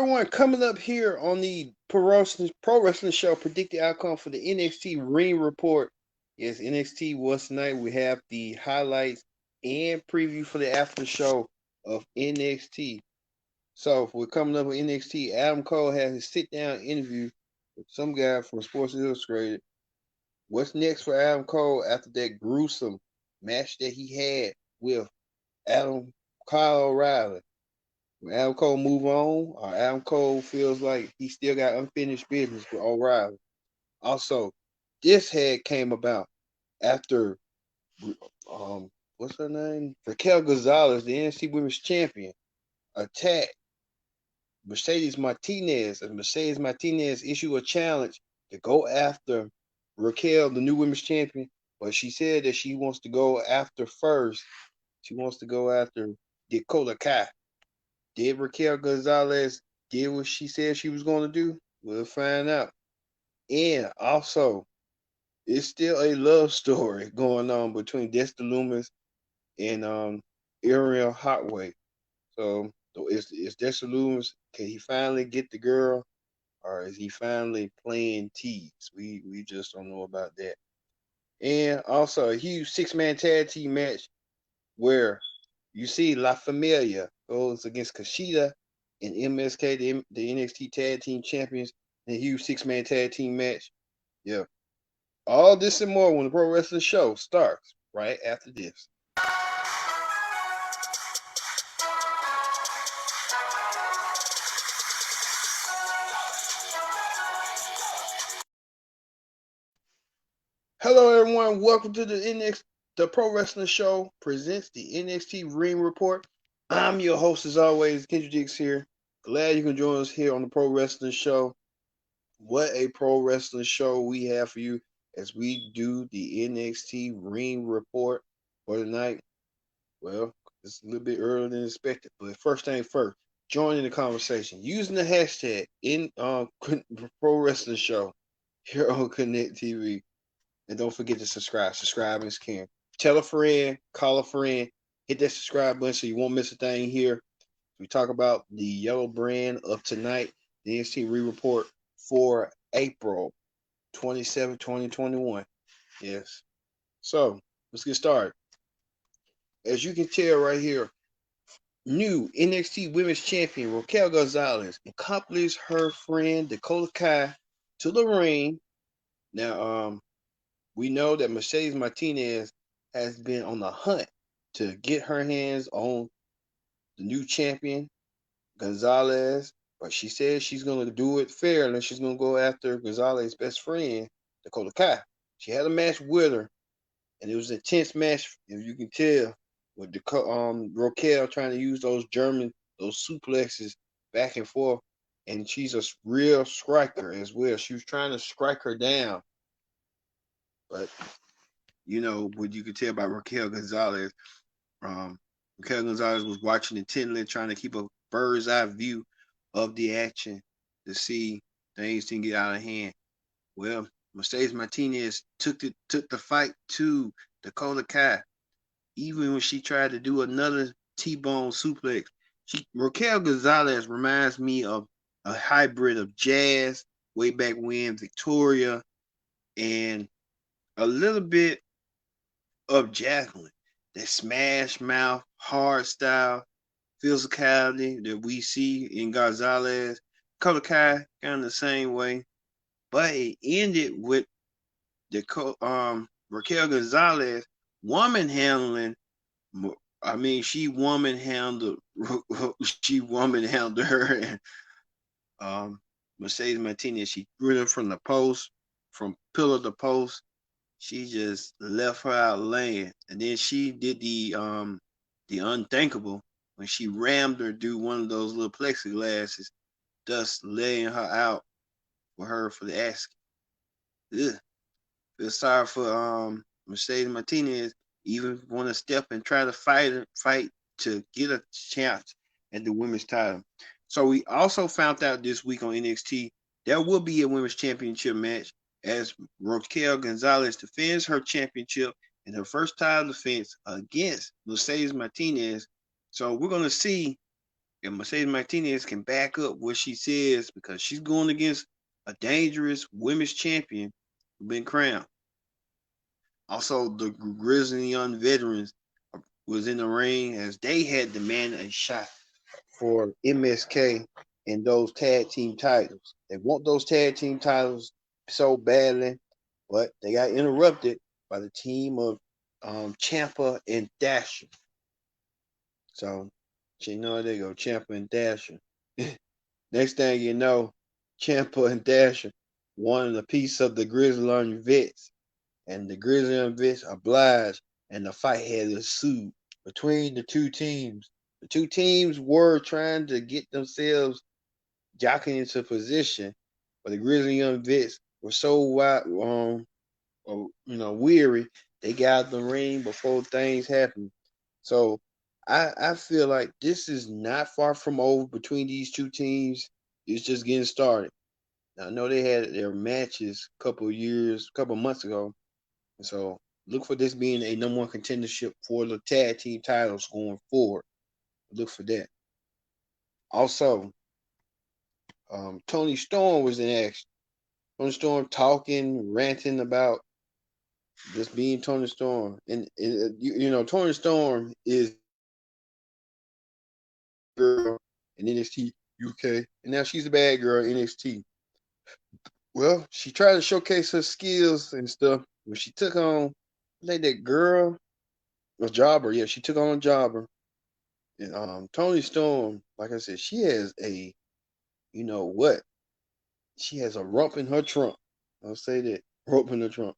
everyone, coming up here on the Pro Wrestling Show, predict the outcome for the NXT Ring Report. Yes, NXT was tonight. We have the highlights and preview for the after show of NXT. So, we're coming up with NXT. Adam Cole has his sit-down interview with some guy from Sports Illustrated. What's next for Adam Cole after that gruesome match that he had with Kyle O'Reilly? Will Adam Cole move on, or Adam Cole feels like he still got unfinished business with O'Reilly? Also, this had came about after what's her name? Raquel Gonzalez, the NXT Women's Champion, attacked Mercedes Martinez, and Mercedes Martinez issued a challenge to go after Raquel, the new Women's Champion, but she said that she wants to go after first. She wants to go after Dakota Kai. Did Raquel Gonzalez did what she said she was going to do? We'll find out. And also, it's still a love story going on between Dexter Lumis and Ariel Hotway. So is Dexter Lumis, can he finally get the girl, or is he finally playing tease? We just don't know about that. And also a huge 6-man tag team match where you see La Familia goes against Kushida and MSK, the NXT Tag Team Champions, in a huge 6-man tag team match. Yeah. All this and more when the Pro Wrestling Show starts right after this. Hello, everyone. Welcome to the Pro Wrestling Show presents the NXT Ring Report. I'm your host, as always, Kendrick Dix here. Glad you can join us here on the Pro Wrestling Show. What a Pro Wrestling Show we have for you as we do the NXT Ring Report for tonight. Well, it's a little bit earlier than expected, but first thing first, join in the conversation using the hashtag in Pro Wrestling Show here on Connect TV. And don't forget to subscribe. Subscribe is king. Tell a friend, call a friend, hit that subscribe button so you won't miss a thing here. We talk about the yellow brand of tonight, the NXT Re-Report for April 27, 2021. Yes. So, let's get started. As you can tell right here, new NXT Women's Champion Raquel Gonzalez accompanies her friend Dakota Kai to the ring. Now, we know that Mercedes Martinez has been on the hunt to get her hands on the new champion, Gonzalez, but she says she's going to do it fair and she's going to go after Gonzalez's best friend, Dakota Kai. She had a match with her, and it was an intense match, if you can tell, with Raquel trying to use those suplexes back and forth, and she's a real striker as well. She was trying to strike her down. But, what you could tell about Raquel Gonzalez, Raquel Gonzalez was watching intently, trying to keep a bird's eye view of the action to see things didn't get out of hand. Well, Mercedes Martinez took the fight to Dakota Kai. Even when she tried to do another T-bone suplex, Raquel Gonzalez reminds me of a hybrid of Jazz way back when, Victoria, and a little bit of Jacqueline. That smash mouth, hard style, physicality that we see in Gonzalez. Dakota Kai kind of the same way. But it ended with Raquel Gonzalez woman handling. I mean, she woman handled her. And Mercedes Martinez, she threw her from the post, from pillar to post. She just left her out laying, and then she did the unthinkable when she rammed her through one of those little plexiglasses, thus laying her out for the asking. Ugh. Feel sorry for Mercedes Martinez. Even want to step and try to fight to get a chance at the women's title. So we also found out this week on NXT there will be a women's championship match as Raquel Gonzalez defends her championship in her first title defense against Mercedes Martinez. So we're going to see if Mercedes Martinez can back up what she says, because she's going against a dangerous women's champion who's been crowned. Also, the Grizzly Young Veterans was in the ring as they had demanded a shot for MSK and those tag team titles. They want those tag team titles so badly, but they got interrupted by the team of Ciampa and Dasher. So, you know, they go Ciampa and Dasher. Next thing you know, Ciampa and Dasher wanted a piece of the Grizzly Vets, and the Grizzly Vets obliged, and the fight had ensued between the two teams. The two teams were trying to get themselves jockeying into position, but the Grizzly Young Vets were so weary, they got out the ring before things happened. So I feel like this is not far from over between these two teams. It's just getting started. Now, I know they had their matches a couple months ago. And so look for this being a number one contendership for the tag team titles going forward. Look for that. Also, Tony Storm was in action. Tony Storm talking, ranting about just being Tony Storm. And Tony Storm is girl in NXT UK, and now she's a bad girl in NXT. Well, she tried to showcase her skills and stuff when she took on like that girl, a jobber. Yeah, she took on a jobber. And Tony Storm, like I said, she has a, you know what? She has a rump in her trunk. I'll say that. Rump in the trunk.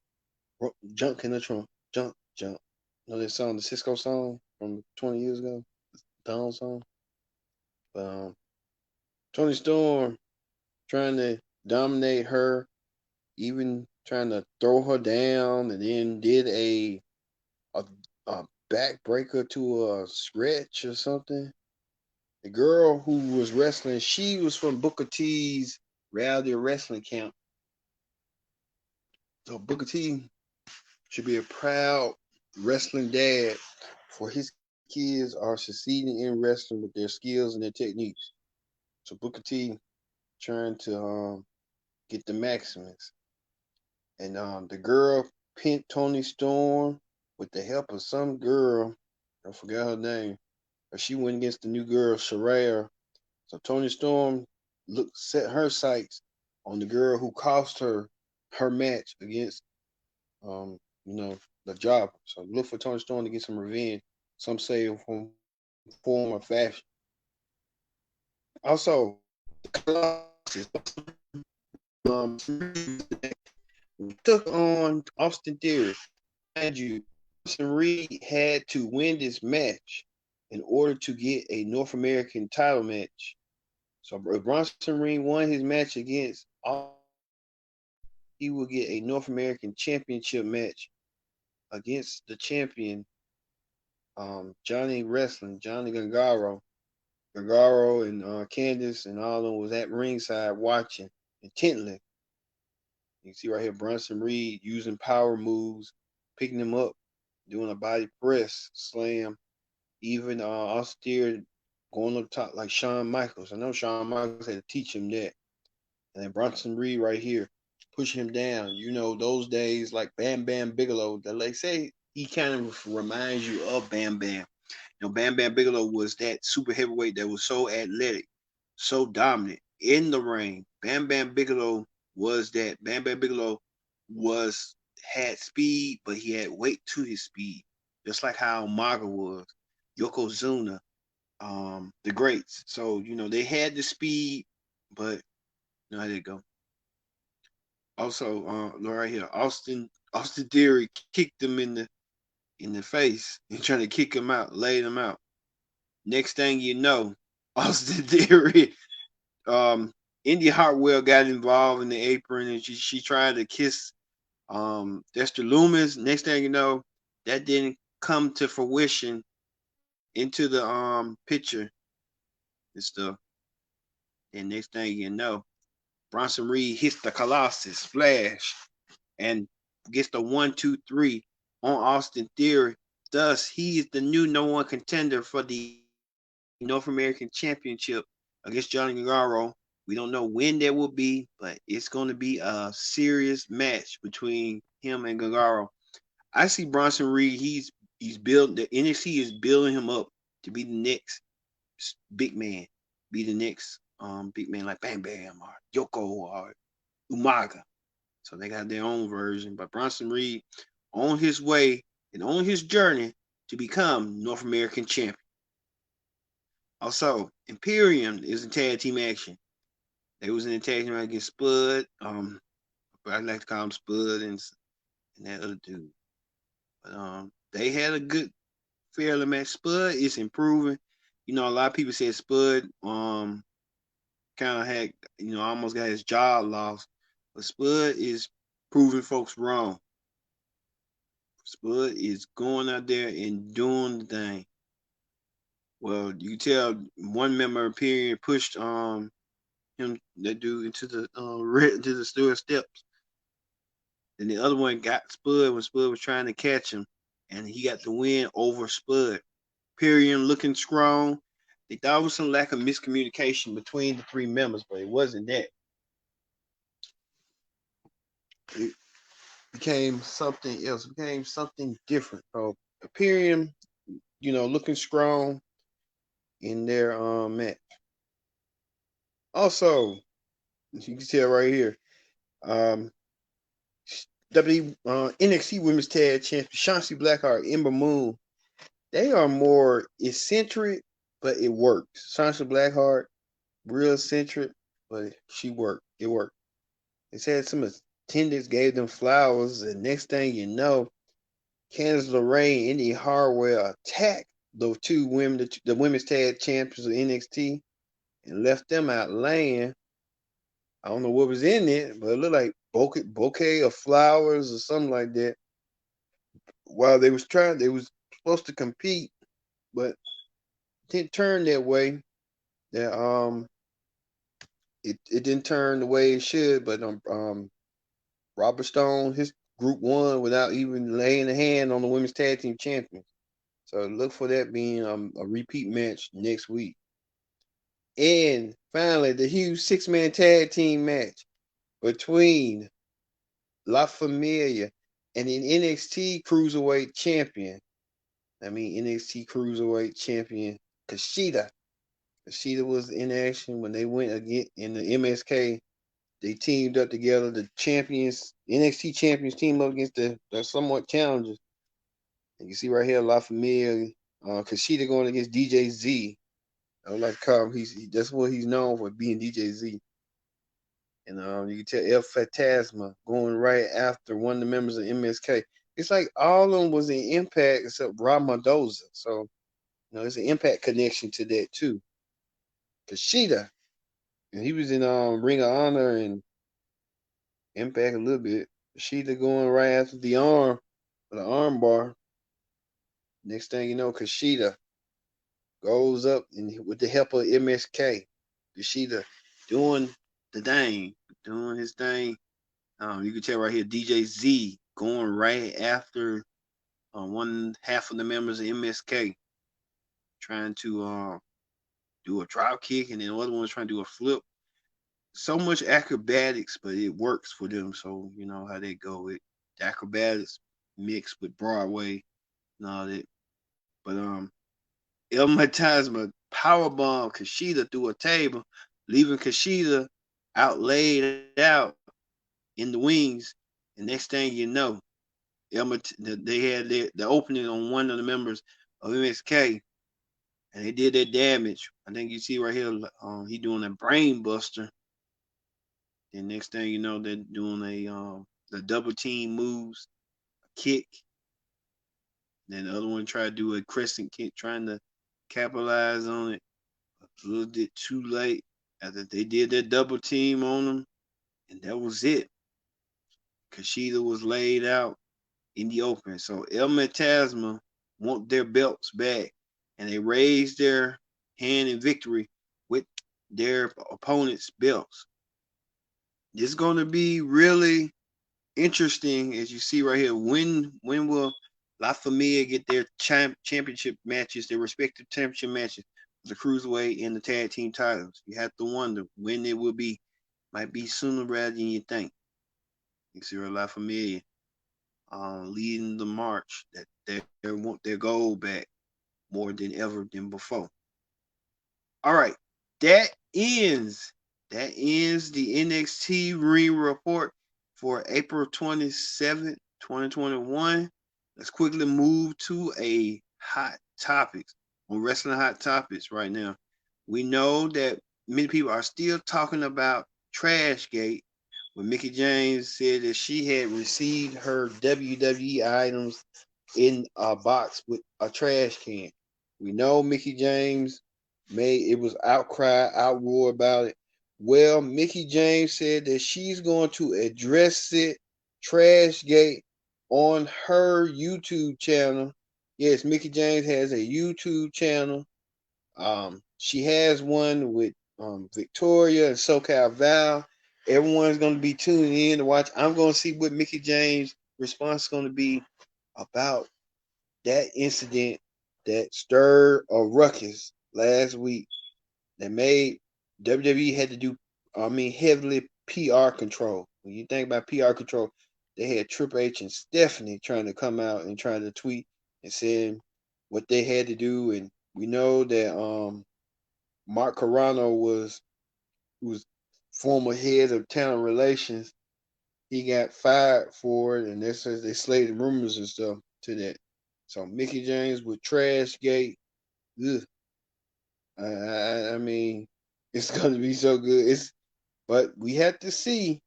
Rump, junk in the trunk. Junk, junk. You know that song, the Cisco song from 20 years ago? Down song? But Tony Storm trying to dominate her, even trying to throw her down, and then did a, a backbreaker to a stretch or something. The girl who was wrestling, she was from Booker T's reality wrestling camp. So Booker T should be a proud wrestling dad, for his kids are succeeding in wrestling with their skills and their techniques. So Booker T trying to get the Maximus. And the girl pinned Tony Storm with the help of some girl. I forgot her name. But she went against the new girl, Saraya. So Tony Storm set her sights on the girl who cost her match against the jobber. So look for Tony Storm to get some revenge. Some say from form or fashion. Also, um, took on Austin Theory. Mind you, Bronson Reed had to win this match in order to get a North American title match. So if Bronson Reed won his match against Austin, he will get a North American championship match against the champion, Johnny Gargano. Gargano and Candice and all of them was at ringside watching intently. You can see right here Bronson Reed using power moves, picking him up, doing a body press, slam. Even Austin going up top like Shawn Michaels. I know Shawn Michaels had to teach him that. And then Bronson Reed right here, pushing him down. You know, those days like Bam Bam Bigelow, that like say he kind of reminds you of Bam Bam. You know, Bam Bam Bigelow was that super heavyweight that was so athletic, so dominant in the ring. Bam Bam Bigelow was that. Bam Bam Bigelow had speed, but he had weight to his speed. Just like how Maga was, Yokozuna, the greats. So, you know, they had the speed, but you know how they go. Also, right here, Austin Theory kicked him in the face and trying to kick him out, laid him out. Next thing you know, Austin Theory, Indy Hartwell got involved in the apron, and she tried to kiss Dexter Loomis. Next thing you know, that didn't come to fruition into the picture and stuff. And next thing you know, Bronson Reed hits the Colossus Splash and gets the 1-2-3 on Austin Theory. Thus, he is the new number one contender for the North American Championship against Johnny Gargano. We don't know when that will be, but it's going to be a serious match between him and Gargano. I see Bronson Reed. He's built the NXT is building him up to be the next big man, be the next big man like Bam Bam or Yoko or Umaga. So they got their own version. But Bronson Reed on his way and on his journey to become North American champion. Also, Imperium is in tag team action. They was in a tag team against Spud. I like to call him Spud and that other dude. But they had a good fairly match. Spud is improving. You know, a lot of people said Spud kind of had, almost got his job lost. But Spud is proving folks wrong. Spud is going out there and doing the thing. Well, you can tell one member of Imperium pushed him that dude into the into the steel steps. Then the other one got Spud when Spud was trying to catch him, and he got the win over Spud. Imperium looking strong. They thought it was some lack of miscommunication between the three members, but it wasn't that. It became something else. It became something different. So Imperium, looking strong in their match. Also, you can tell right here, NXT Women's Tag Champion Shotzi Blackheart, Ember Moon, they are more eccentric, but it works. Shotzi Blackheart, real eccentric, but she worked. It worked. They said some attendants gave them flowers, and next thing you know, Candice LeRae and Indy Hartwell attacked those two women, the women's tag champions of NXT, and left them out laying. I don't know what was in it, but it looked like bouquet of flowers or something like that. While they was supposed to compete, but it didn't turn that way. That it didn't turn the way it should. But Robert Stone, his group won without even laying a hand on the women's tag team champions. So look for that being a repeat match next week. And finally, the huge 6-man tag team match between La Familia and an NXT Cruiserweight champion. NXT Cruiserweight champion Kushida. Kushida was in action when they went again in the MSK. They teamed up together. The champions, NXT champions, teamed up against the somewhat challengers. And you see right here, La Familia, Kushida going against DJ Z. I would like to call him. That's what he's known for, being DJ Z. And you can tell El Phantasma going right after one of the members of MSK. It's like all of them was in Impact except Rob Mendoza. So, there's an Impact connection to that too. Kushida, and he was in Ring of Honor and Impact a little bit. Kushida going right after the arm for the arm bar. Next thing you know, Kushida goes up and with the help of MSK. Kushida doing the thing, doing his thing. You can tell right here, DJ Z going right after one half of the members of MSK, trying to do a drop kick, and then the other one's trying to do a flip. So much acrobatics, but it works for them. So you know how they go. The acrobatics mixed with Broadway and all that. But El Matasma powerbomb Kushida through a table, leaving Kushida laid out in the wings. And next thing you know, they had the opening on one of the members of MSK, and they did that damage. I think you see right here, he doing a brain buster. And next thing you know, they're doing the double team moves, a kick. Then the other one tried to do a crescent kick, trying to capitalize on it. A little bit too late after they did that double team on them, and that was it. Kushida was laid out in the open. So El Matasma want their belts back, and they raised their hand in victory with their opponent's belts. This is going to be really interesting, as you see right here. When will La Familia get their championship matches, their respective championship matches? the cruiserweight and the tag team titles. You have to wonder when it will be. Might be sooner rather than you think. You see La Familia leading the march that they want their gold back more than ever than before. All right, that ends the NXT Ring Report for April 27th, 2021. Let's quickly move to a hot topics on wrestling hot topics right now. We know that many people are still talking about Trashgate when Mickie James said that she had received her WWE items in a box with a trash can. We know Mickie James it was outcry, outroar about it. Well, Mickie James said that she's going to address it, Trashgate, on her YouTube channel. Yes, Mickie James has a YouTube channel. She has one with Victoria and SoCal Val. Everyone's going to be tuning in to watch. I'm going to see what Mickie James' response is going to be about that incident that stirred a ruckus last week that made WWE had to do, heavily PR control. When you think about PR control, they had Triple H and Stephanie trying to come out and trying to tweet and saying what they had to do. And we know that Mark Carrano was former head of talent relations. He got fired for it, and they says they slated rumors and stuff to that. So Mickie James with Trashgate, ugh. I mean, it's gonna be so good. But we have to see.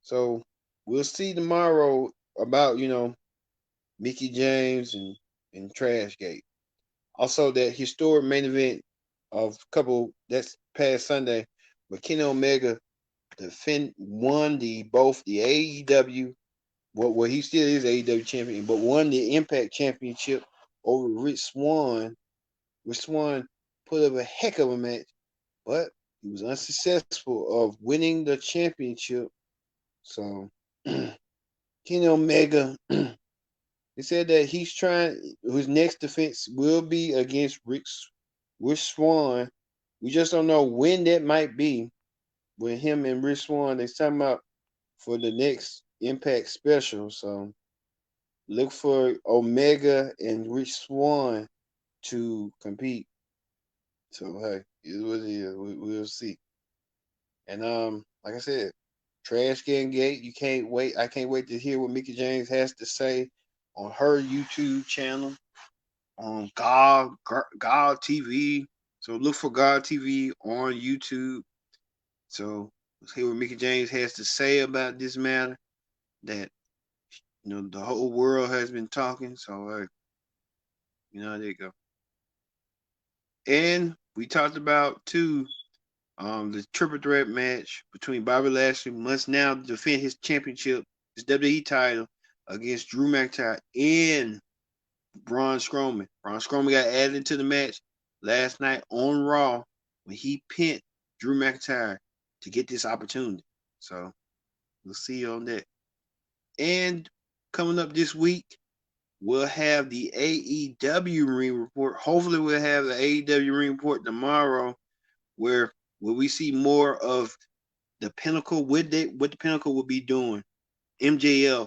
So we'll see tomorrow about Mickie James and Trashgate. Also, that historic main event of couple that's past Sunday, with Kenny Omega won both the AEW. Well, he still is AEW champion, but won the Impact Championship over Rich Swann. Rich Swann put up a heck of a match, but he was unsuccessful of winning the championship. So Kenny Omega, he said that he's trying. His next defense will be against Rich Swann. We just don't know when that might be. With him and Rich Swann, they're talking about for the next Impact special. So look for Omega and Rich Swann to compete. So hey, it is what it is. We'll see. And like I said, Trash Can Gate. You can't wait. I can't wait to hear what Mickie James has to say on her YouTube channel on God TV. So look for God TV on YouTube. So let's hear what Mickie James has to say about this matter. That the whole world has been talking. So there you go. And we talked about too the triple threat match between Bobby Lashley must now defend his championship, his WWE title against Drew McIntyre and Braun Strowman. Braun Strowman got added into the match last night on Raw when he pinned Drew McIntyre to get this opportunity. So we'll see you on that. And coming up this week, we'll have the AEW Ring Report. Hopefully, we'll have the AEW Ring Report tomorrow, where we see more of the Pinnacle, what the Pinnacle will be doing. MJF,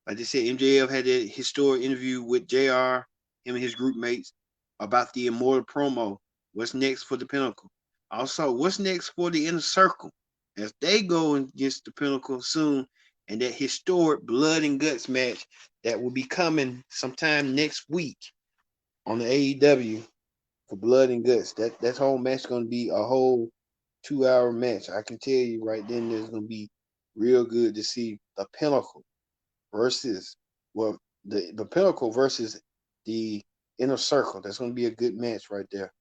like they said, MJF had a historic interview with JR, him and his group mates, about the Immortal promo. What's next for the Pinnacle? Also, what's next for the Inner Circle as they go against the Pinnacle soon, and that historic Blood and Guts match that will be coming sometime next week on the AEW for Blood and Guts. That whole match is going to be a whole 2-hour match. I can tell you right then, there's going to be real good to see the Pinnacle versus the Pinnacle versus the Inner Circle. That's going to be a good match right there.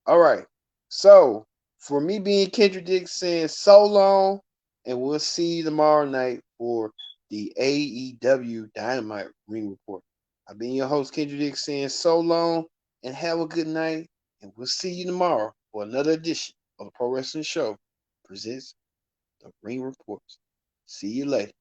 All right. So for me being Kendrick Dix saying so long, and we'll see you tomorrow night for the AEW Dynamite Ring Report. I've been your host, Kendrick Dix, saying so long and have a good night, and we'll see you tomorrow for another edition of the Pro Wrestling Show presents the Ring Reports. See you later.